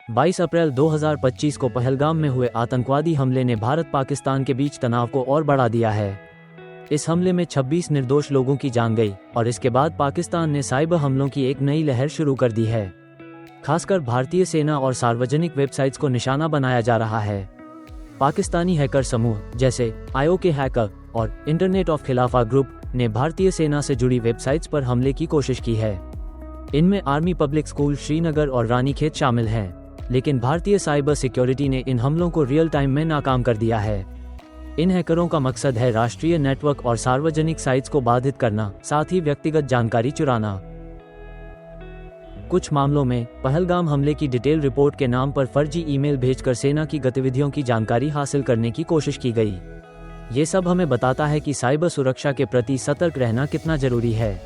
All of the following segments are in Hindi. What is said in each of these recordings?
22 अप्रैल 2025 को पहलगाम में हुए आतंकवादी हमले ने भारत पाकिस्तान के बीच तनाव को और बढ़ा दिया है। इस हमले में 26 निर्दोष लोगों की जान गई और इसके बाद पाकिस्तान ने साइबर हमलों की एक नई लहर शुरू कर दी है। खासकर भारतीय सेना और सार्वजनिक वेबसाइट्स को निशाना बनाया जा रहा है। पाकिस्तानी हैकर समूह जैसे IOK हैकर और इंटरनेट ऑफ खिलाफा ग्रुप ने भारतीय सेना से जुड़ी वेबसाइट्स पर हमले की कोशिश की है। इनमें आर्मी पब्लिक स्कूल श्रीनगर और रानीखेत शामिल हैं, लेकिन भारतीय साइबर सिक्योरिटी ने इन हमलों को रियल टाइम में नाकाम कर दिया है। इन हैकरों का मकसद है राष्ट्रीय नेटवर्क और सार्वजनिक साइट्स को बाधित करना, साथ ही व्यक्तिगत जानकारी चुराना। कुछ मामलों में पहलगाम हमले की डिटेल रिपोर्ट के नाम पर फर्जी ईमेल भेजकर सेना की गतिविधियों की जानकारी हासिल करने की कोशिश की गई। ये सब हमें बताता है कि साइबर सुरक्षा के प्रति सतर्क रहना कितना जरूरी है।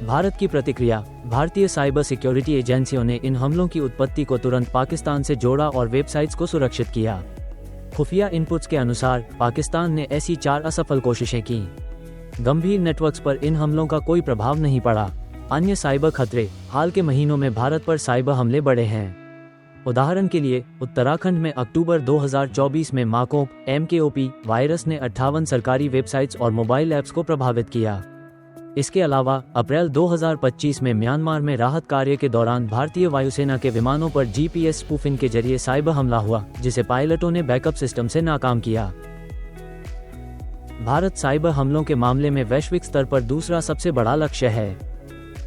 भारत की प्रतिक्रिया। भारतीय साइबर सिक्योरिटी एजेंसियों ने इन हमलों की उत्पत्ति को तुरंत पाकिस्तान से जोड़ा और वेबसाइट्स को सुरक्षित किया। खुफिया इनपुट्स के अनुसार पाकिस्तान ने ऐसी 4 असफल कोशिशें की। गंभीर नेटवर्क्स पर इन हमलों का कोई प्रभाव नहीं पड़ा। अन्य साइबर खतरे। हाल के महीनों में भारत पर साइबर हमले बढ़े हैं। उदाहरण के लिए उत्तराखंड में अक्टूबर 2024 में माकोप MKOP वायरस ने 58 सरकारी वेबसाइट्स और मोबाइल ऐप्स को प्रभावित किया। इसके अलावा अप्रैल 2025 में म्यांमार में राहत कार्य के दौरान भारतीय वायुसेना के विमानों पर GPS स्पूफिंग के जरिए साइबर हमला हुआ, जिसे पायलटों ने बैकअप सिस्टम से नाकाम किया। भारत साइबर हमलों के मामले में वैश्विक स्तर पर दूसरा सबसे बड़ा लक्ष्य है।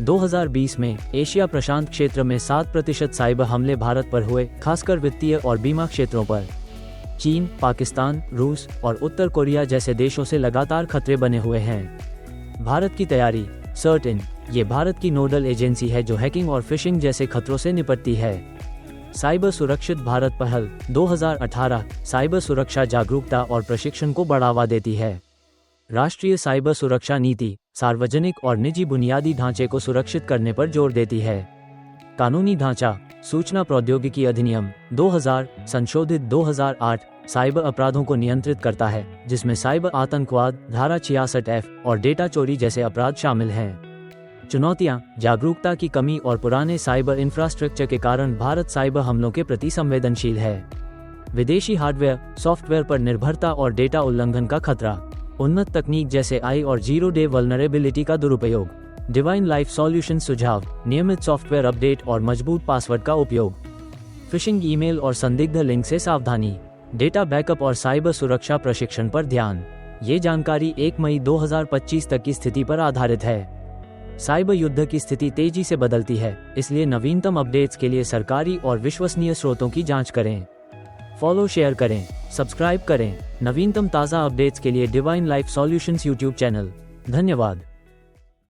2020 में एशिया प्रशांत क्षेत्र में 7% साइबर हमले भारत पर हुए, खासकर वित्तीय और बीमा क्षेत्रों पर। चीन, पाकिस्तान, रूस और उत्तर कोरिया जैसे देशों से लगातार खतरे बने हुए हैं। भारत की तैयारी। सर्टिन ये भारत की नोडल एजेंसी है जो हैकिंग और फिशिंग जैसे खतरों से निपटती है। साइबर सुरक्षित भारत पहल 2018 साइबर सुरक्षा जागरूकता और प्रशिक्षण को बढ़ावा देती है। राष्ट्रीय साइबर सुरक्षा नीति सार्वजनिक और निजी बुनियादी ढांचे को सुरक्षित करने पर जोर देती है। कानूनी ढांचा। सूचना प्रौद्योगिकी अधिनियम 2000 संशोधित 2008 साइबर अपराधों को नियंत्रित करता है, जिसमें साइबर आतंकवाद धारा 66F और डेटा चोरी जैसे अपराध शामिल हैं। चुनौतियां। जागरूकता की कमी और पुराने साइबर इंफ्रास्ट्रक्चर के कारण भारत साइबर हमलों के प्रति संवेदनशील है। विदेशी हार्डवेयर सॉफ्टवेयर पर निर्भरता और डेटा उल्लंघन का खतरा। उन्नत तकनीक जैसे AI और जीरो डे वल्नरेबिलिटी का दुरुपयोग। डिवाइन लाइफ सॉल्यूशन सुझाव। नियमित सॉफ्टवेयर अपडेट और मजबूत पासवर्ड का उपयोग। फिशिंग ईमेल और संदिग्ध लिंक से सावधानी। डेटा बैकअप और साइबर सुरक्षा प्रशिक्षण पर ध्यान। ये जानकारी 1 मई 2025 तक की स्थिति पर आधारित है। साइबर युद्ध की स्थिति तेजी से बदलती है, इसलिए नवीनतम अपडेट्स के लिए सरकारी और विश्वसनीय स्रोतों की जांच करें। फॉलो, शेयर करें, सब्सक्राइब करें। नवीनतम ताज़ा अपडेट्स के लिए divine life solutions YouTube channel. धन्यवाद।